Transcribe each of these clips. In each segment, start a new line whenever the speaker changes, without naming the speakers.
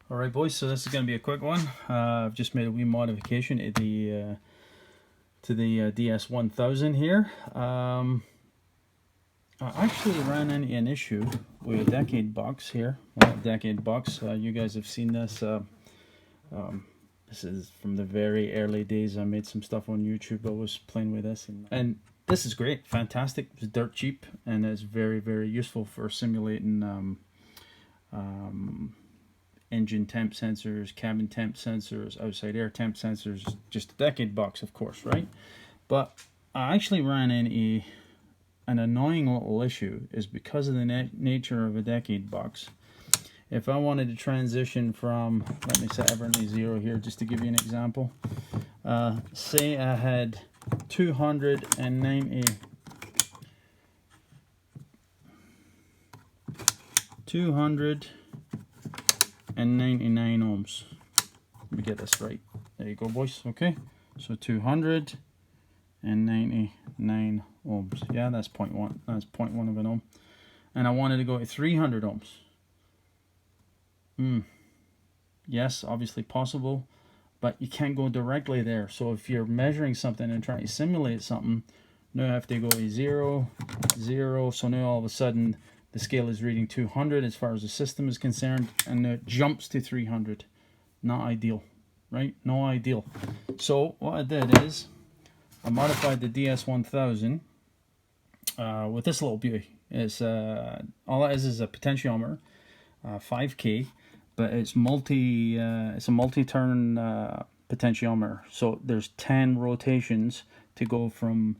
Alright boys, so this is going to be a quick one. I've just made a wee modification to the DS1000 here. I actually ran into an issue with a decade box here. Well, decade box, you guys have seen this. This is from the very early days. I made some stuff on YouTube. I was playing with this, and this is great, fantastic. It's dirt cheap, and it's very, very useful for simulating engine temp sensors, cabin temp sensors, outside air temp sensors. Just a decade box, of course, right? But I actually ran into an annoying little issue. Is because of the nature of a decade box. If I wanted to transition from, let me set everything to 0 here just to give you an example. Say I had 299 ohms. Let me get this right. There you go, boys. Okay, so 299 ohms. Yeah, that's 0.1. That's 0.1 of an ohm. And I wanted to go to 300 ohms. Yes, obviously possible, but you can't go directly there. So if you're measuring something and trying to simulate something, now I have to go to 0, 0. So now all of a sudden the scale is reading 200 as far as the system is concerned, and now it jumps to 300. Not ideal, right? No ideal. So what I did is I modified the DS1000 with this little beauty. It's all it is a potentiometer, 5K, but it's a multi-turn potentiometer. So there's 10 rotations to go from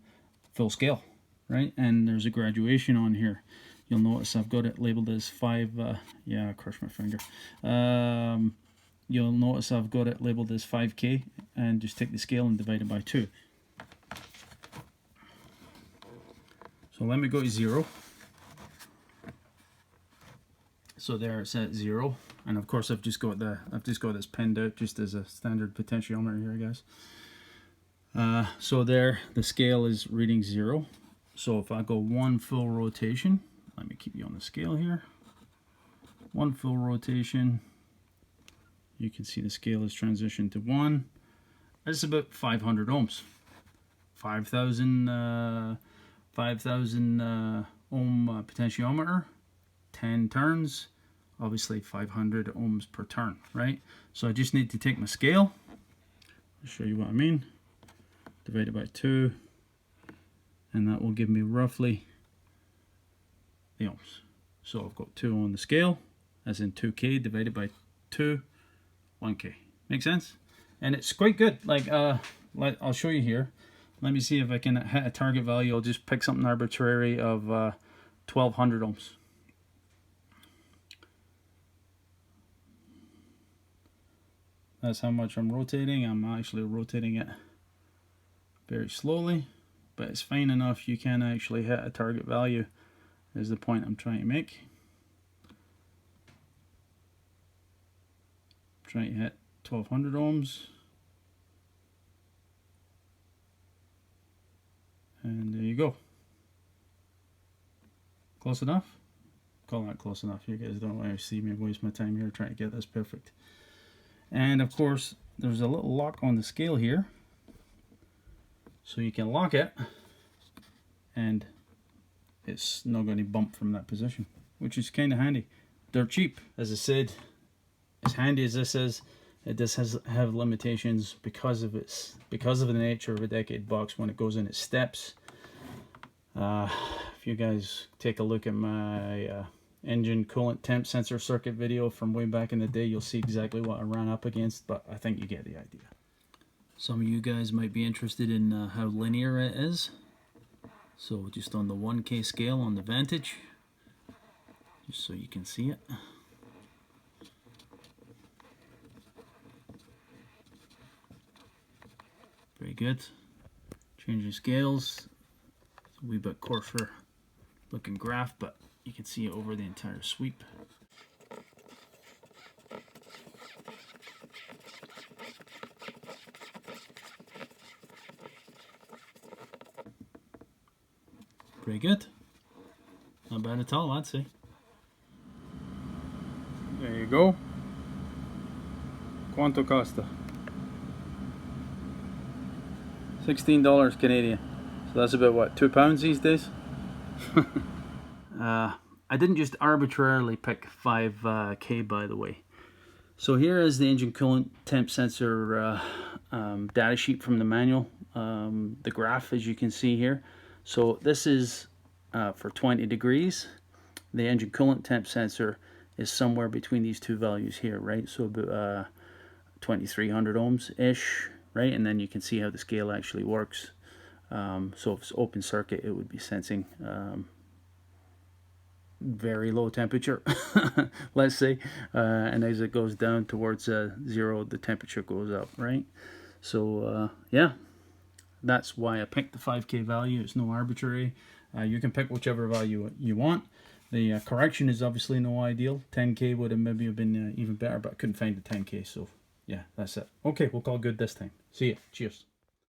full scale, right? And there's a graduation on here. You'll notice I've got it labeled as 5. Yeah, I crushed my finger. You'll notice I've got it labeled as 5K, and just take the scale and divide it by 2. So let me go to 0. So there it's at 0, and of course I've just got this pinned out just as a standard potentiometer here, guys. So there the scale is reading 0. So if I go 1 full rotation, let me keep you on the scale here. 1 full rotation, you can see the scale is transitioned to 1. That's about 500 ohms. 5,000 ohm potentiometer, 10 turns, obviously 500 ohms per turn, right? So I just need to take my scale, I'll show you what I mean, divide it by 2, and that will give me roughly the ohms. So I've got 2 on the scale, as in 2K divided by 2, 1K. Make sense? And it's quite good. Like, I'll show you here. Let me see if I can hit a target value. I'll just pick something arbitrary of 1200 ohms. That's how much I'm rotating. I'm actually rotating it very slowly, but it's fine enough. You can actually hit a target value, is the point I'm trying to make. I'm trying to hit 1200 ohms. And there you go. Close enough? Call that close enough. You guys don't want to see me waste my time here trying to get this perfect. And of course, there's a little lock on the scale here. So you can lock it, and it's not going to bump from that position, which is kind of handy. They're cheap. As I said, as handy as this is, it does have limitations because of the nature of a decade box when it goes in its steps. If you guys take a look at my engine coolant temp sensor circuit video from way back in the day, you'll see exactly what I ran up against, but I think you get the idea. Some of you guys might be interested in how linear it is. So just on the 1K scale on the Vantage, just so you can see it. Very good. Changing scales. It's a wee bit coarser looking graph, but you can see it over the entire sweep. Pretty good. Not bad at all, I'd say. There you go. Quanto costa? $16 Canadian. So that's about what, £2 these days? I didn't just arbitrarily pick 5K, by the way. So here is the engine coolant temp sensor data sheet from the manual. The graph, as you can see here. So this is for 20 degrees. The engine coolant temp sensor is somewhere between these two values here, right? So about 2300 ohms ish, right? And then you can see how the scale actually works. So if it's open circuit, it would be sensing very low temperature, let's say, and as it goes down towards 0, the temperature goes up, right? So yeah, that's why I picked the 5K value. It's no arbitrary. You can pick whichever value you want. The correction is obviously no ideal. 10K would have maybe been even better, but I couldn't find the 10K, so yeah, that's it. Okay, we'll call good this time. See ya. Cheers.